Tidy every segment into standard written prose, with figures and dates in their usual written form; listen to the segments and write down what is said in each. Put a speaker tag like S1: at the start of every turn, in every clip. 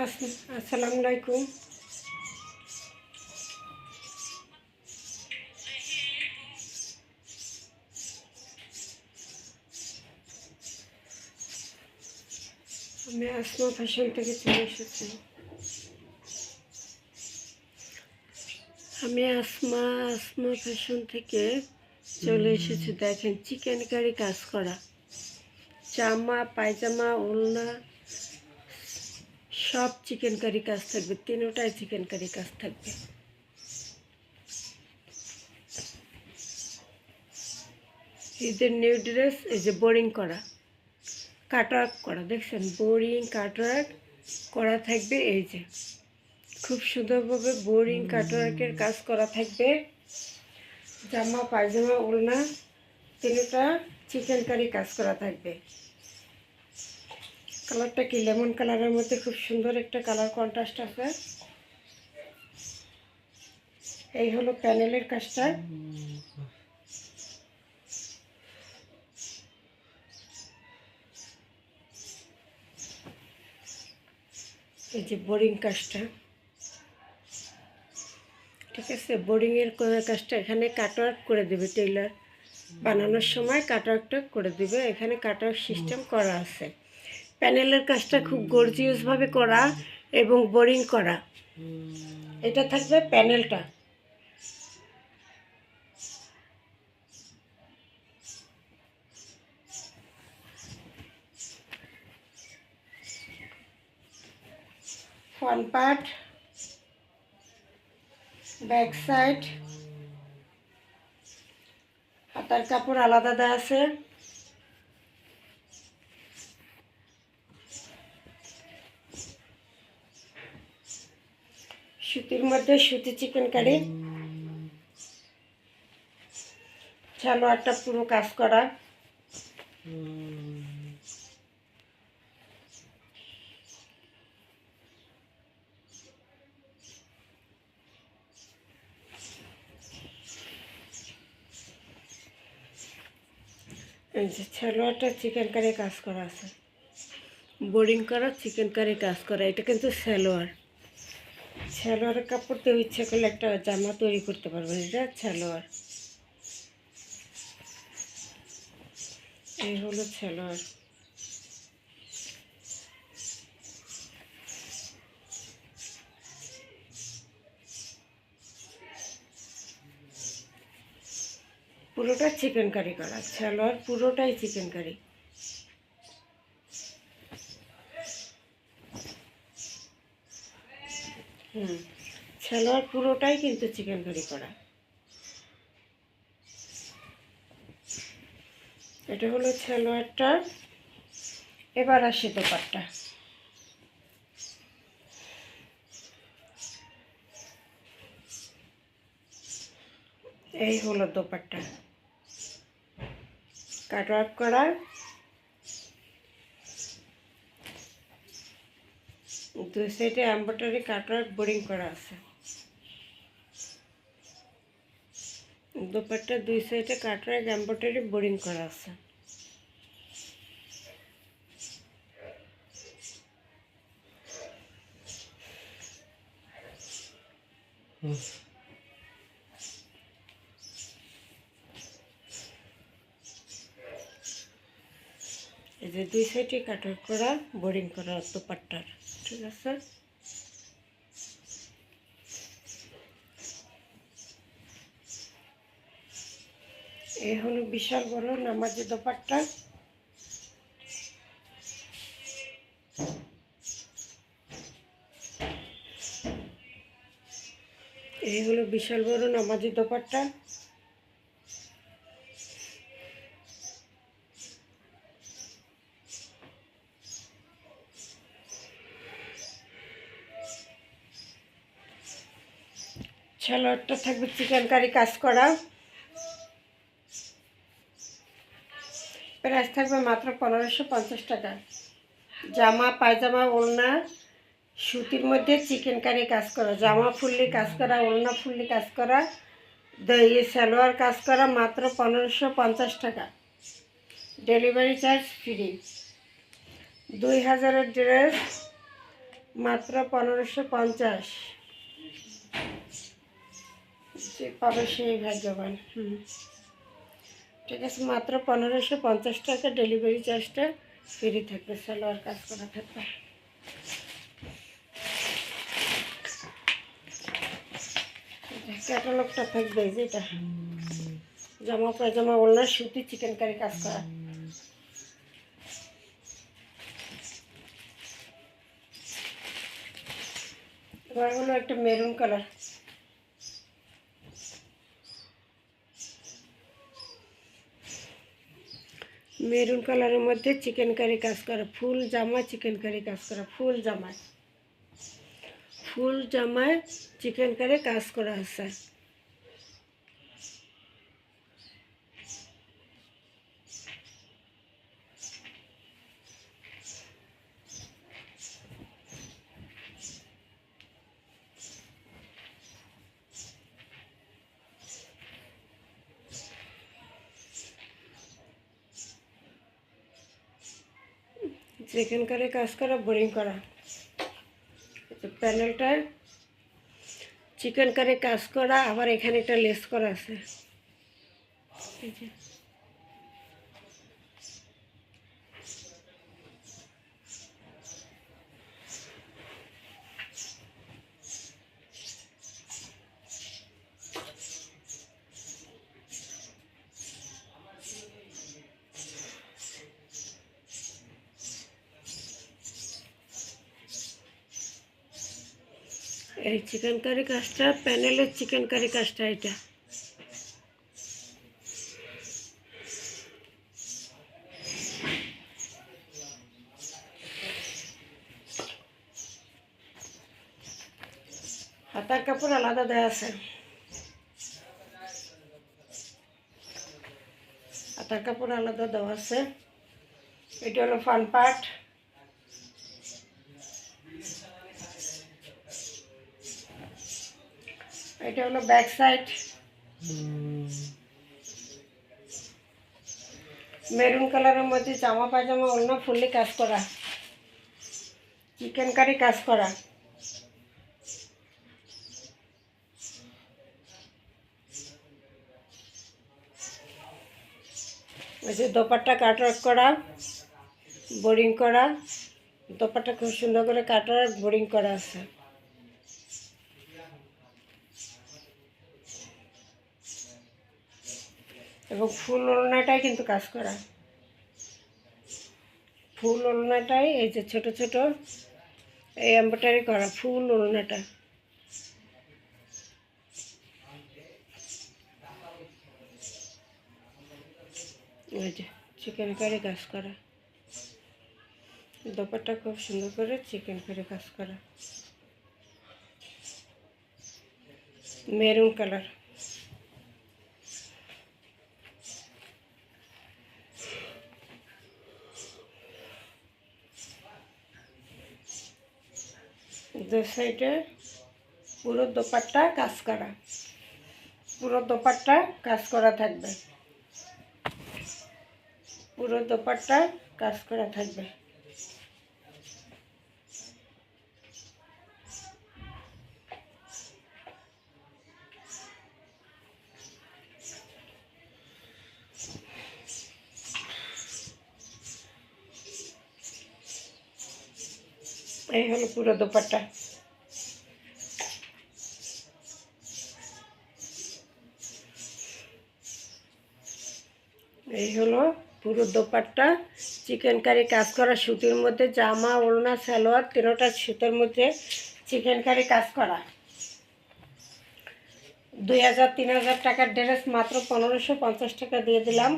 S1: আসসালামু আলাইকুম। আমি আসমা ফ্যাশন থেকে চলে এসেছি। আসমা ফ্যাশন থেকে চলে এসেছি। দেখেন, চিকেন কারি কাজ করা, জামা পায়জামা ওড়না সব চিকেন কারি কাজ থাকবে, তিনোটাই চিকেন কারি কাজ থাকবে। ঈদের নিউ ড্রেস, এই যে বোরিং করা, কাটওয়ার্ক করা, দেখছেন বোরিং কাটওয়ার্ক করা থাকবে। এই যে খুব সুন্দরভাবে বোরিং কাটওয়ার্কের কাজ করা থাকবে। জামা পায়জামা ওড়না তিনটা চিকেন কারি কাজ করা থাকবে। কালারটা কি লেমন কালারের মধ্যে খুব সুন্দর একটা কালার কন্ট্রাস্ট আছে। এই হলো প্যানেলের কাজটা। এই যে বোরিং কাজটা, ঠিক আছে। বোরিংয়ের কাজটা এখানে কাটওয়ার্ক করে দেবে, টেইলার বানানোর সময় কাটওয়ার্কটা করে দেবে। এখানে কাটওয়ার্ক সিস্টেম করা আছে। প্যানেলের কাজটা খুব গর্জিয়াসভাবে করা এবং বোরিং করা। এটা থাকবে প্যানেলটা। ফ্রন্ট পার্ট, ব্যাক সাইড, হাতার কাপড় আলাদা দেওয়া আছে। সুতির মধ্যে সুতি চিকেন কারি, সালোয়ারটা পুরো কাজ করা। এই যে সালোয়ারটা চিকেন কারি কাজ করা আছে, বোরিং করা চিকেন কারি কাজ করা। এটা কিন্তু সালোয়ারের কাপড় তো ইচ্ছে করলে একটা জামা তৈরি করতে পারবেন। এটা সালোয়ার, এই হলো সালোয়ার। পুরোটা চিকেন কারি করা, সালোয়ার পুরোটাই চিকেন কারি। সালোয়ার পুরোটাই কিন্তু চিকেন কারি করা। এটা হলো সালোয়ারটা। এবার আসি দোপাট্টা। এই হলো দোপাট্টা, কাটওয়ার্ক করা, দুই সাইডে এমব্রয়ডারি কাটওয়ার্ক বোরিং করা আছে। দোপাট্টার দুই সাইডে কাটওয়ার্ক এমব্রয়ডারি বোরিং করা আছে। এই যে দুই সাইডে কাটওয়ার্ক করা বোরিং করা দোপাট্টার, ঠিক আছে। এই হলো বিশাল বড় নামাজি দোপাট্টা। এই হলো বিশাল বড় নামাজি দোপাট্টা। সালোয়ারটা থাকবে চিকেন কারি কাজ করা। প্রাইস থাকবে মাত্র 1550 টাকা। জামা পায়জামা ওড়না সুতির মধ্যে চিকেন কারি কাজ করা, জামা ফুললি কাজ করা, ওড়না ফুললি কাজ করা, সালোয়ার কাজ করা, মাত্র 1550 টাকা। Delivery charge free. 2000-এর ড্রেস মাত্র 1550। যে পাবে সেই ভাগ্যবান। ঠিক আছে, মাত্র 1550 টাকা। ডেলিভারি চার্জটা ফ্রি থাকবে, সালোয়ার কাজ করা থাকবে। ক্যাটালগটা থাকবে যেটা জামা পায়জামা ওড়না সুতি চিকেনকারি কাজ করা। এবার হলো একটা মেরুন কালার। মেরুন কালারের মধ্যে চিকেনকারি কাজ করা, ফুল জামা চিকেনকারি কাজ করা, ফুল জামায় চিকেনকারি কাজ করা আছে। চিকেনকারি কাজ করা, বোরিং করা। প্যানেলটায় চিকেনকারি কাজ করা, আবার এখানে একটা লেস করা আছে। এই চিকেনকারি কাজটা, প্যানেলের চিকেনকারি কাজটা এটা। হাতার কাপড় আলাদা দেওয়া আছে। হাতার কাপড় আলাদা দেওয়া আছে। এটা হলো ফ্রন্ট পার্ট। এটা হলো ব্যাক সাইড। মেরুন কালারের মধ্যে জামা পায়জামা ওড়না ফুললি কাজ করা, চিকেনকারি কাজ করা। ওই যে দোপাট্টা কাটওয়ার্ক করা, বোরিং করা। দোপাট্টা খুব সুন্দর করে কাটওয়ার্ক বোরিং করা আছে। এবং ফুল ওড়নাটাই কিন্তু কাজ করা। ফুল ওড়নাটাই এই যে ছোট ছোট এই এমব্রয়ডারি করা ফুল ওড়নাটা। এই যে চিকেনকারি কাজ করা, দোপাট্টা খুব সুন্দর করে চিকেনকারি কাজ করা, মেরুন কালার। দু সাইডে পুরো দোপাট্টা কাজ করা, পুরো দোপাট্টা কাজ করা থাকবে, পুরো দোপাট্টা কাজ করা থাকবে। এই হলো পুরো দোপাট্টা। এই হলো পুরো দোপাট্টা চিকেনকারি কাজ করা, সুতির মধ্যে জামা ওড়না সালোয়ার তিনোটা সুতোর মধ্যে চিকেনকারি কাজ করা। 2000-3000 টাকার ড্রেস মাত্র 1550 টাকা দিয়ে দিলাম।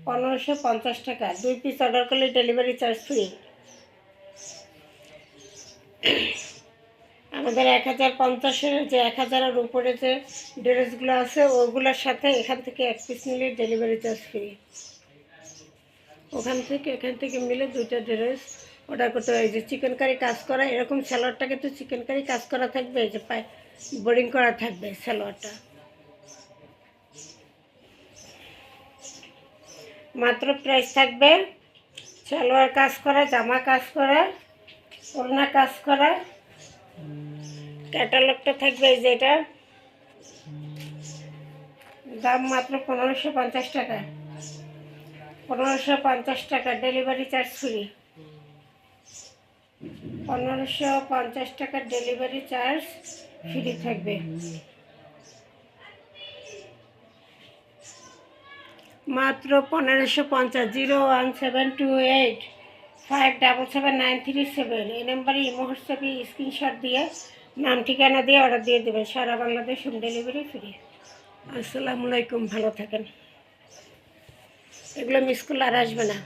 S1: 1550 টাকা। 2 পিস অর্ডার করলে ডেলিভারি চার্জ ফ্রি। আমাদের 1050-এর যে 1000-এর উপরে যে ড্রেসগুলো আছে ওগুলোর সাথে এখান থেকে 1 পিস নিলে ডেলিভারি চার্জ ফ্রি। এখান থেকে মিলে 2টা ড্রেস অর্ডার করতে হয়। যে চিকেনকারি কাজ করা, এরকম সালোয়ারটা কিন্তু চিকেনকারি কাজ করা থাকবে, এই যে পায়ে বোরিং করা থাকবে সালোয়ারটা। মাত্র প্রাইস থাকবে সালোয়ার কাজ করা, জামা কাজ করা ওড়না কাজ করা। ক্যাটালগটা থাকবে এই যে এটা, দাম মাত্র 1550 টাকা। 1550 টাকা, ডেলিভারি চার্জ ফ্রি। 1550 টাকা ডেলিভারি চার্জ ফ্রি থাকবে। মাত্র 1550। 01728577937 এই নাম্বারে ইমো হোয়াটসঅ্যাপে স্ক্রিনশট দিয়ে নাম ঠিকানা দিয়ে অর্ডার দিয়ে দেবেন। সারা বাংলাদেশ হোম ডেলিভারি ফ্রি। আসসালামু আলাইকুম, ভালো থাকেন। এগুলো মিস করলে আর আসবে না।